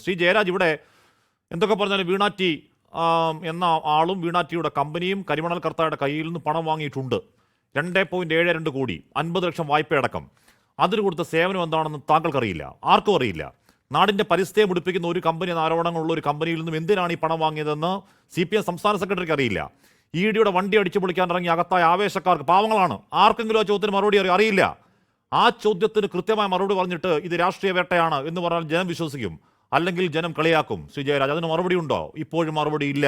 ശ്രീ ജയരാജ്, ഇവിടെ എന്തൊക്കെ പറഞ്ഞാലും വീണാറ്റി എന്ന ആളും വീണാറ്റിയുടെ കമ്പനിയും കരിമണൽ കർത്തായുടെ കയ്യിൽ നിന്ന് പണം വാങ്ങിയിട്ടുണ്ട്. 2.72 കോടി, 50 ലക്ഷം വായ്പയടക്കം. അതിന് കൊടുത്ത സേവനം എന്താണെന്ന് താങ്കൾക്കറിയില്ല, ആർക്കും അറിയില്ല. നാടിന്റെ പരിസ്ഥിതിയെ മുടിപ്പിക്കുന്ന ഒരു കമ്പനി എന്ന ആരോപണങ്ങളുള്ള ഒരു കമ്പനിയിൽ നിന്നും എന്തിനാണ് ഈ പണം വാങ്ങിയതെന്ന് CPM സംസ്ഥാന സെക്രട്ടറിക്ക് അറിയില്ല. EDയുടെ വണ്ടി അടിച്ചു പൊളിക്കാൻ ഇറങ്ങി അകത്തായ ആവേശക്കാർക്ക്, പാവങ്ങളാണ്, ആർക്കെങ്കിലും ആ ചോദ്യത്തിന് മറുപടി അറിയില്ല. ആ ചോദ്യത്തിന് കൃത്യമായ മറുപടി പറഞ്ഞിട്ട് ഇത് രാഷ്ട്രീയ വേട്ടയാണ് എന്ന് പറഞ്ഞാൽ ജനം വിശ്വസിക്കും, അല്ലെങ്കിൽ ജനം കളിയാക്കും. ശ്രീ ജയരാജ്, അതിന് മറുപടി ഉണ്ടോ? ഇപ്പോഴും മറുപടി ഇല്ല.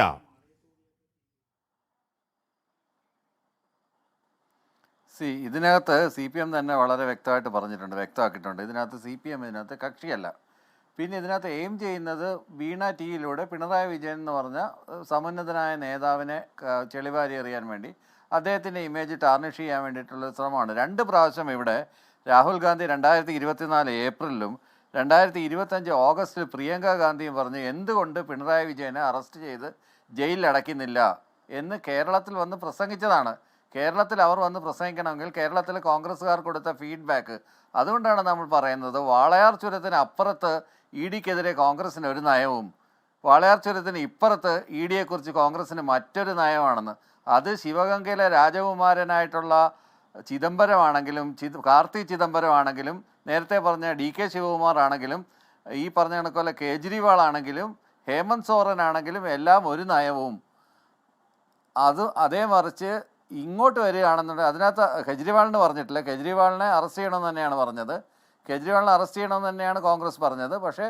ഇതിനകത്ത് CPM തന്നെ വളരെ വ്യക്തമാക്കിയിട്ടുണ്ട്. ഇതിനകത്ത് CPM ഇതിനകത്ത് കക്ഷിയല്ല. പിന്നെ ഇതിനകത്ത് എയിം ചെയ്യുന്നത് വീണ ടിയിലൂടെ പിണറായി വിജയൻ എന്ന് പറഞ്ഞ സമുന്നതനായ നേതാവിനെ ചെളിവാരി എറിയാൻ വേണ്ടി, അദ്ദേഹത്തിൻ്റെ ഇമേജ് ടാർണിഷ് ചെയ്യാൻ വേണ്ടിയിട്ടുള്ള ശ്രമമാണ്. 2 പ്രാവശ്യം ഇവിടെ രാഹുൽ ഗാന്ധി 2024 ഏപ്രിലിലും 2025 ഓഗസ്റ്റിൽ പ്രിയങ്ക ഗാന്ധിയും പറഞ്ഞ് എന്തുകൊണ്ട് പിണറായി വിജയനെ അറസ്റ്റ് ചെയ്ത് ജയിലിൽ അടയ്ക്കുന്നില്ല എന്ന് കേരളത്തിൽ വന്ന് പ്രസംഗിച്ചതാണ്. കേരളത്തിൽ അവർ വന്ന് പ്രസംഗിക്കണമെങ്കിൽ കേരളത്തിലെ കോൺഗ്രസ്സുകാർ കൊടുത്ത ഫീഡ്ബാക്ക്, അതുകൊണ്ടാണ് നമ്മൾ പറയുന്നത് വാളയാർ ചുരത്തിന് അപ്പുറത്ത് EDക്കെതിരെ കോൺഗ്രസ്സിന് ഒരു നയവും വാളയാർ ചുരത്തിന് ഇപ്പുറത്ത് EDയെക്കുറിച്ച് കോൺഗ്രസ്സിന് മറ്റൊരു നയമാണെന്ന്. അത് ശിവഗംഗയിലെ രാജകുമാരനായിട്ടുള്ള ചിദംബരമാണെങ്കിലും കാർത്തി ചിദംബരമാണെങ്കിലും നേരത്തെ പറഞ്ഞ DK ശിവകുമാർ ആണെങ്കിലും ഈ പറഞ്ഞ കണക്കുള്ള കേജ്രിവാൾ ആണെങ്കിലും ഹേമന്ത് സോറൻ ആണെങ്കിലും എല്ലാം ഒരു നയവും. അതേ മറിച്ച് ഇങ്ങോട്ട് വരികയാണെന്നുണ്ടെങ്കിൽ അതിനകത്ത് കെജ്രിവാളിന് പറഞ്ഞിട്ടില്ല. കെജ്രിവാളിനെ അറസ്റ്റ് ചെയ്യണമെന്ന് തന്നെയാണ് പറഞ്ഞത്. കെജ്രിവാളിനെ അറസ്റ്റ് ചെയ്യണമെന്ന് തന്നെയാണ് കോൺഗ്രസ് പറഞ്ഞത്. പക്ഷേ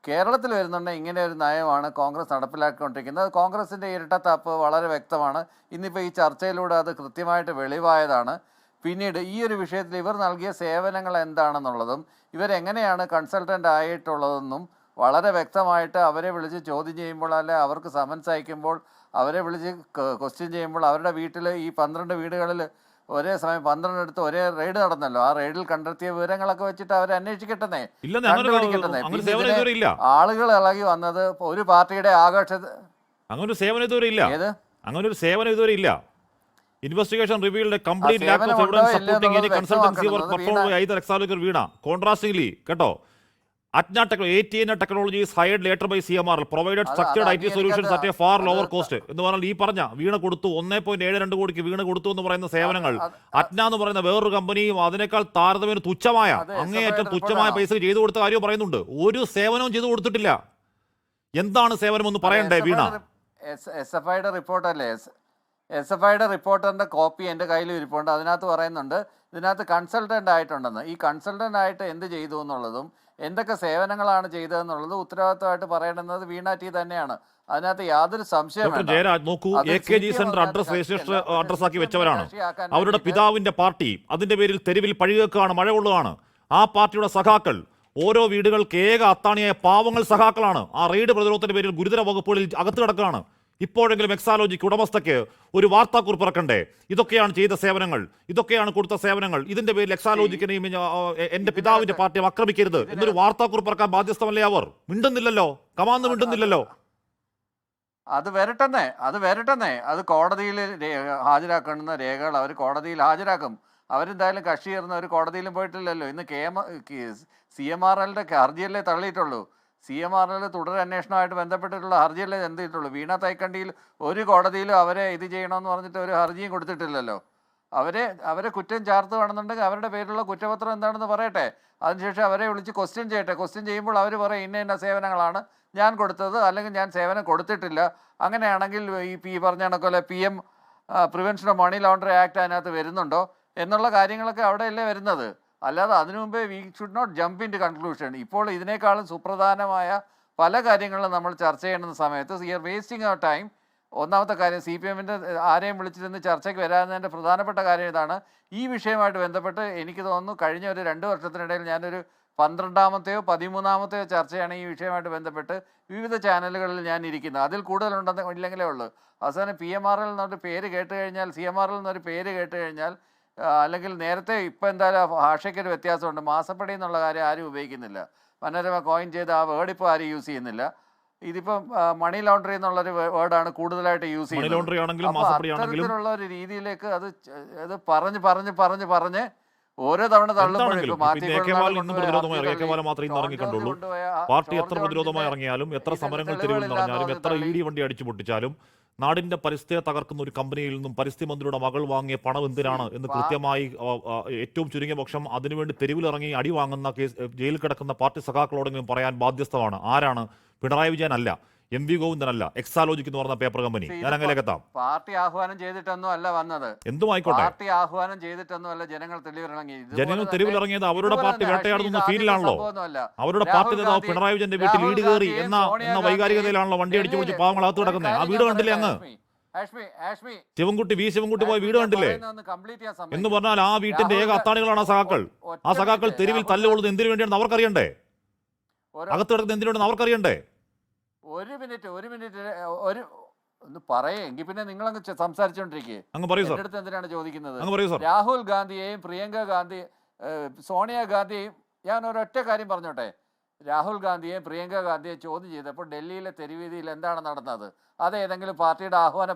കേരളത്തിൽ വരുന്നുണ്ടെങ്കിൽ ഇങ്ങനെ ഒരു നയമാണ് കോൺഗ്രസ് നടപ്പിലാക്കിക്കൊണ്ടിരിക്കുന്നത്. കോൺഗ്രസിൻ്റെ ഇരട്ടത്താപ്പ് വളരെ വ്യക്തമാണ്. ഇന്നിപ്പോൾ ഈ ചർച്ചയിലൂടെ അത് കൃത്യമായിട്ട് വെളിവായതാണ്. പിന്നീട് ഈ ഒരു വിഷയത്തിൽ ഇവർ നൽകിയ സേവനങ്ങൾ എന്താണെന്നുള്ളതും ഇവരെങ്ങനെയാണ് കൺസൾട്ടൻ്റ് ആയിട്ടുള്ളതെന്നും വളരെ വ്യക്തമായിട്ട് അവരെ വിളിച്ച് ചോദ്യം ചെയ്യുമ്പോൾ, അല്ലെ അവർക്ക് സമൻസ് അയക്കുമ്പോൾ, അവരെ വിളിച്ച് ക്വസ്റ്റ്യൻ ചെയ്യുമ്പോൾ, അവരുടെ വീട്ടിൽ ഈ 12 വീടുകളിൽ ഒരേ സമയം 12 അടുത്ത് ഒരേ റെയ്ഡ് നടന്നല്ലോ. ആ റെയ്ഡിൽ കണ്ടെത്തിയ വിവരങ്ങളൊക്കെ വെച്ചിട്ട് അവരെ അന്വേഷിക്കട്ടെ, കണ്ടുപിടിക്കട്ടെ. ആളുകൾ ഇളകി വന്നത് ഒരു പാർട്ടിയുടെ അങ്ങനെ സേവനം ഇതുവരെ ഇല്ല. Investigation revealed a complete lack of evidence supporting any consultancy work performed by either Exalogy or Veena. Contrastingly, കേട്ടോ, ATN technology is hired later by CMRL, provided structured IT solutions at a far lower cost. എന്ന് പറഞ്ഞാൽ ഈ പറഞ്ഞ വീണ കൊടുത്തു 1.72 കോടിക്ക് വീണ കൊടുത്തു എന്ന് പറയുന്ന സേവനങ്ങൾ അറ്റ്ന എന്ന് പറയുന്ന വേറൊരു കമ്പനിയും അതിനേക്കാൾ താരതമ്യേന തുച്ഛമായ, അങ്ങേയറ്റം തുച്ഛമായ പൈസ ചെയ്തു കൊടുത്ത കാര്യം പറയുന്നുണ്ട്. ഒരു സേവനവും ചെയ്തു കൊടുത്തിട്ടില്ല. എന്താണ് സേവനം എന്ന് പറയണ്ടേ വീണ? SFIയുടെ റിപ്പോർട്ടല്ലേ, SFIയുടെ റിപ്പോർട്ടറിൻ്റെ കോപ്പി എൻ്റെ കയ്യിൽ ഇരിപ്പുണ്ട്. അതിനകത്ത് പറയുന്നുണ്ട് ഇതിനകത്ത് കൺസൾട്ടൻ്റ് ആയിട്ടുണ്ടെന്ന്. ഈ കൺസൾട്ടൻ്റ് ആയിട്ട് എന്ത് ചെയ്തു എന്നുള്ളതും എന്തൊക്കെ സേവനങ്ങളാണ് ചെയ്തതെന്നുള്ളത് ഉത്തരവാദിത്തമായിട്ട് പറയേണ്ടുന്നത് വീണ ടി തന്നെയാണ്. അതിനകത്ത് യാതൊരു സംശയം വേണ്ട. ജയരാജ് നോക്കൂ, AKG സെന്റർ അഡ്രസ് ആക്കി വെച്ചവരാണ്. അവരുടെ പിതാവിന്റെ പാർട്ടി അതിന്റെ പേരിൽ തെരുവിൽ പഴികേക്കാണ്, മഴ കൊള്ളുകയാണ്. ആ പാർട്ടിയുടെ സഖാക്കൾ ഓരോ വീടുകൾക്ക് ഏക അത്താണിയായ പാവങ്ങൾ സഖാക്കളാണ്. ആ റെയ്ഡ് പ്രതിരോധത്തിന്റെ പേരിൽ ഗുരുതര വകുപ്പുകളിൽ അകത്ത് കിടക്കുകയാണ്. ഇപ്പോഴെങ്കിലും എക്സാലോജിക്ക് ഉടമസ്ഥയ്ക്ക് ഒരു വാർത്താക്കുറിപ്പ് ഇറക്കണ്ടേ? ഇതൊക്കെയാണ് ചെയ്ത സേവനങ്ങൾ, ഇതൊക്കെയാണ് കൊടുത്ത സേവനങ്ങൾ, ഇതിന്റെ പേരിൽ എക്സാലോജിക്കിനെയും എന്റെ പിതാവിന്റെ പാർട്ടിയെ ആക്രമിക്കരുത് എന്നൊരു വാർത്താക്കുറിപ്പ് ഇറക്കാൻ ബാധ്യസ്ഥമല്ലേ അവർ? മിണ്ടുന്നില്ലല്ലോ, കമാന്ന് മിണ്ടുന്നില്ലല്ലോ. അത് വരട്ടെന്നേ അത് കോടതിയിൽ ഹാജരാക്കുന്ന രേഖകൾ അവർ കോടതിയിൽ ഹാജരാക്കും. അവരെന്തായാലും കക്ഷി ചേർന്ന് ഒരു കോടതിയിലും പോയിട്ടില്ലല്ലോ. ഇന്ന് CMRLന്റെ ഹർജിയല്ലേ തള്ളിയിട്ടുള്ളൂ. CMRL തുടരന്വേഷണമായിട്ട് ബന്ധപ്പെട്ടിട്ടുള്ള ഹർജിയല്ലേ എന്തിട്ടുള്ളൂ. വീണ തൈക്കണ്ടിയിൽ ഒരു കോടതിയിലും അവരെ ഇത് ചെയ്യണമെന്ന് പറഞ്ഞിട്ട് ഒരു ഹർജിയും കൊടുത്തിട്ടില്ലല്ലോ. അവരെ കുറ്റം ചാർത്തുകയാണെന്നുണ്ടെങ്കിൽ അവരുടെ പേരിലുള്ള കുറ്റപത്രം എന്താണെന്ന് പറയട്ടെ. അതിനുശേഷം അവരെ വിളിച്ച് ക്വസ്റ്റ്യൻ ചെയ്യട്ടെ. ക്വസ്റ്റ്യൻ ചെയ്യുമ്പോൾ അവർ പറയും ഇന്ന സേവനങ്ങളാണ് ഞാൻ കൊടുത്തത്, അല്ലെങ്കിൽ ഞാൻ സേവനം കൊടുത്തിട്ടില്ല. അങ്ങനെയാണെങ്കിൽ ഈ പറഞ്ഞ കണക്കല്ലേ PM prevention of money laundry act അതിനകത്ത് വരുന്നുണ്ടോ എന്നുള്ള കാര്യങ്ങളൊക്കെ അവിടെയല്ലേ വരുന്നത്. അല്ലാതെ അതിനു മുമ്പേ we should not jump into conclusion. ഇപ്പോൾ ഇതിനേക്കാളും സുപ്രധാനമായ പല കാര്യങ്ങളും നമ്മൾ ചർച്ച ചെയ്യുന്ന സമയത്ത് we are wasting our time. ഒന്നാമത്തെ കാര്യം CPMൻ്റെ ആരെയും വിളിച്ചിരുന്ന് ചർച്ചയ്ക്ക് വരാതിൻ്റെ പ്രധാനപ്പെട്ട കാര്യം ഇതാണ്. ഈ വിഷയമായിട്ട് ബന്ധപ്പെട്ട് എനിക്ക് തോന്നുന്നു കഴിഞ്ഞ ഒരു 2 വർഷത്തിനിടയിൽ ഞാനൊരു 12ാമത്തെയോ 13ാമത്തെയോ ചർച്ചയാണ് ഈ വിഷയമായിട്ട് ബന്ധപ്പെട്ട് വിവിധ ചാനലുകളിൽ ഞാൻ ഇരിക്കുന്നത്. അതിൽ കൂടുതലുണ്ടെന്ന് ഇല്ലെങ്കിലേ ഉള്ളൂ. അവസാനം PMRL എന്നൊരു പേര് കേട്ട് കഴിഞ്ഞാൽ, CMRL എന്നൊരു പേര് കേട്ട് കഴിഞ്ഞാൽ, അല്ലെങ്കിൽ നേരത്തെ ഇപ്പം എന്തായാലും ഭാഷയ്ക്കൊരു വ്യത്യാസമുണ്ട്. മാസപ്പടി എന്നുള്ള കാര്യം ആരും ഉപയോഗിക്കുന്നില്ല. മനോരമ കോയിൻ ചെയ്ത ആ വേർഡ് ഇപ്പോൾ ആരും യൂസ് ചെയ്യുന്നില്ല. ഇതിപ്പം മണി ലോണ്ടറി എന്നുള്ളൊരു വേർഡാണ് കൂടുതലായിട്ട് യൂസ് ചെയ്യുന്നത്. അപ്പോൾ അത്തരത്തിലുള്ള ഒരു രീതിയിലേക്ക് അത് പറഞ്ഞ് ഓരോ തവണ എന്താണെങ്കിലും പിന്നെ AK ബാലൻ ഇന്നും പ്രതിരോധമായി AK ബാലൻ മാത്രമേ ഇന്ന് ഇറങ്ങിക്കണ്ടുള്ളൂ. പാർട്ടി എത്ര പ്രതിരോധമായി ഇറങ്ങിയാലും, എത്ര സമരങ്ങൾ തെരുവിൽ നടന്നാലും, എത്ര ED വണ്ടി അടിച്ചു പൊട്ടിച്ചാലും നാടിന്റെ പരിസ്ഥിതിയെ തകർക്കുന്ന ഒരു കമ്പനിയിൽ നിന്നും പരിസ്ഥിതി മന്ത്രിയുടെ മകൾ വാങ്ങിയ പണം എന്തിനാണ് എന്ന് കൃത്യമായി ഏറ്റവും ചുരുങ്ങിയ പക്ഷം അതിനുവേണ്ടി തെരുവിലിറങ്ങി അടി വാങ്ങുന്ന ജയിലിൽ കിടക്കുന്ന പാർട്ടി സഖാക്കളോടെങ്കിലും പറയാൻ ബാധ്യസ്ഥമാണ്. ആരാണ്? പിണറായി വിജയൻ അല്ല, MV ഗോവിന്ദനല്ല, എക്സാലോജിക് എന്ന് പറഞ്ഞ പേപ്പർ കമ്പനി. ഞാൻ അങ്ങനെയൊക്കെ എത്താം. പാർട്ടി ആഹ്വാനം ചെയ്തിട്ടൊന്നും അല്ല വന്നത്. എന്തും ആയിക്കോട്ടെ, പാർട്ടി ആഹ്വാനം ചെയ്തിട്ടൊന്നും അല്ല ജനങ്ങൾ തെരുവിലിറങ്ങിയത് അവരുടെ പാർട്ടി വേട്ടയാടുന്ന ഫീലിലാണല്ലോ. അവരുടെ പാർട്ടി നേതാവ് പിണറായി വിജയന്റെ വീട്ടിൽ വീട് കയറി എന്ന വൈകാരികതയിലാണല്ലോ വണ്ടി അടിച്ചു പൊളിച്ച് പാവങ്ങൾ അകത്ത് കിടക്കുന്നത്. ആ വീട് കണ്ടില്ലേ അങ്ങ്? ശിവൻകുട്ടി പോയ വീട് കണ്ടില്ലേ എന്ന് പറഞ്ഞാൽ ആ വീട്ടിന്റെ ഏക അത്താണികളാണ് ആ സഖാക്കൾ. ആ സഖാക്കൾ തെരുവിൽ തല്ലുകൊള്ളുന്നത് എന്തിനു വേണ്ടിയാണെന്ന് അവർക്കറിയണ്ടേ? അകത്ത് കിടക്കുന്നത് എന്തിനുണ്ടെന്ന് അവർക്കറിയണ്ടേ? ഒരു മിനിറ്റ് ഒരു ഒന്ന് പറയേ, എങ്കിൽ പിന്നെ നിങ്ങൾ അങ്ങ് സംസാരിച്ചോണ്ടിരിക്കേ. എന്റെ അടുത്ത് എന്തിനാണ് ചോദിക്കുന്നത്? രാഹുൽ ഗാന്ധിയെയും പ്രിയങ്ക ഗാന്ധി സോണിയാഗാന്ധിയെയും ഞാൻ ഒരൊറ്റ കാര്യം പറഞ്ഞോട്ടെ. രാഹുൽ ഗാന്ധിയെയും പ്രിയങ്ക ഗാന്ധിയെ ചോദ്യം ചെയ്തപ്പോൾ ഡൽഹിയിലെ തെരുവീതിയിൽ എന്താണ് നടന്നത്? അത് ഏതെങ്കിലും പാർട്ടിയുടെ ആഹ്വാന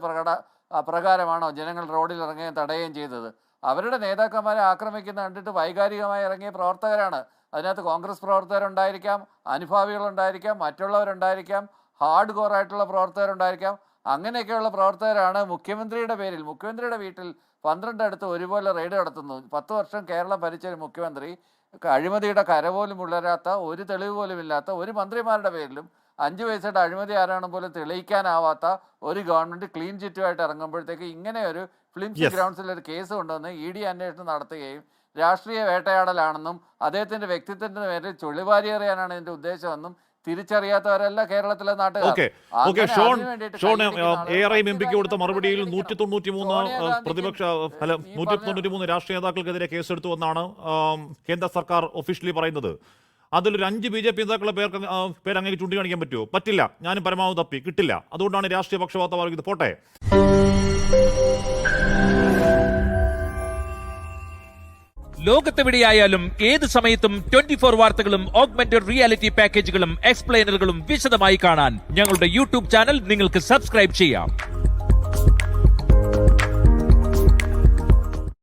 പ്രകാരമാണോ ജനങ്ങൾ റോഡിൽ ഇറങ്ങുകയും തടയുകയും ചെയ്തത്? അവരുടെ നേതാക്കന്മാരെ ആക്രമിക്കുന്ന കണ്ടിട്ട് വൈകാരികമായി ഇറങ്ങിയ പ്രവർത്തകരാണ്. അതിനകത്ത് കോൺഗ്രസ് പ്രവർത്തകരുണ്ടായിരിക്കാം, അനുഭാവികളുണ്ടായിരിക്കാം, മറ്റുള്ളവരുണ്ടായിരിക്കാം, ഹാർഡ് കോർ ആയിട്ടുള്ള പ്രവർത്തകരുണ്ടായിരിക്കാം. അങ്ങനെയൊക്കെയുള്ള പ്രവർത്തകരാണ് മുഖ്യമന്ത്രിയുടെ പേരിൽ മുഖ്യമന്ത്രിയുടെ വീട്ടിൽ 12 അടുത്ത് ഒരുപോലെ റെയ്ഡ് നടത്തുന്നു. 10 വർഷം കേരളം ഭരിച്ച ഒരു മുഖ്യമന്ത്രി അഴിമതിയുടെ കരപോലും ഉള്ളരാത്ത, ഒരു തെളിവ് പോലും ഇല്ലാത്ത ഒരു മന്ത്രിമാരുടെ പേരിലും 5 പൈസയുടെ അഴിമതി ആരാണെന്ന് പോലും തെളിയിക്കാനാവാത്ത ഒരു ഗവൺമെന്റ് ക്ലീൻ ചിറ്റുമായിട്ട് ഇറങ്ങുമ്പോഴത്തേക്ക് ഇങ്ങനെ ഒരു ഫിലിംസ് ഗ്രൗണ്ട്സിൽ ഒരു കേസ് കൊണ്ടുവന്ന് ED അന്വേഷണം നടത്തുകയും രാഷ്ട്രീയ വേട്ടയാടലാണെന്നും അദ്ദേഹത്തിന്റെ വ്യക്തിത്വത്തിന്റെ പേരിൽ ചുള്ളിവാരിയെറിയാനാണ് ഇതിന്റെ ഉദ്ദേശമെന്നും തിരിച്ചറിയാത്തവരല്ല കേരളത്തിലെ നാട്ടുകാർ. കൊടുത്ത മറുപടിയിൽ 193 രാഷ്ട്രീയ നേതാക്കൾക്കെതിരെ കേസെടുത്തു എന്നാണ് കേന്ദ്ര സർക്കാർ ഒഫീഷ്യലി പറയുന്നത്. അതിലൊരു 5 BJP നേതാക്കളുടെ പേര് അങ്ങനെ ചൂണ്ടിക്കാണിക്കാൻ പറ്റുമോ? പറ്റില്ല. ഞാനും പരമാവധി തപ്പി കിട്ടില്ല. അതുകൊണ്ടാണ് രാഷ്ട്രീയ പക്ഷപാതം പറയുന്നത്. പോട്ടെ. ലോകത്തെവിടെയായാലും ഏത് സമയത്തും 24 വാർത്തകളും ഓഗ്മെന്റഡ് റിയാലിറ്റി പാക്കേജുകളും എക്സ്പ്ലെയിനറുകളും വിശദമായി കാണാൻ ഞങ്ങളുടെ YouTube ചാനൽ നിങ്ങൾക്ക് സബ്സ്ക്രൈബ് ചെയ്യാം.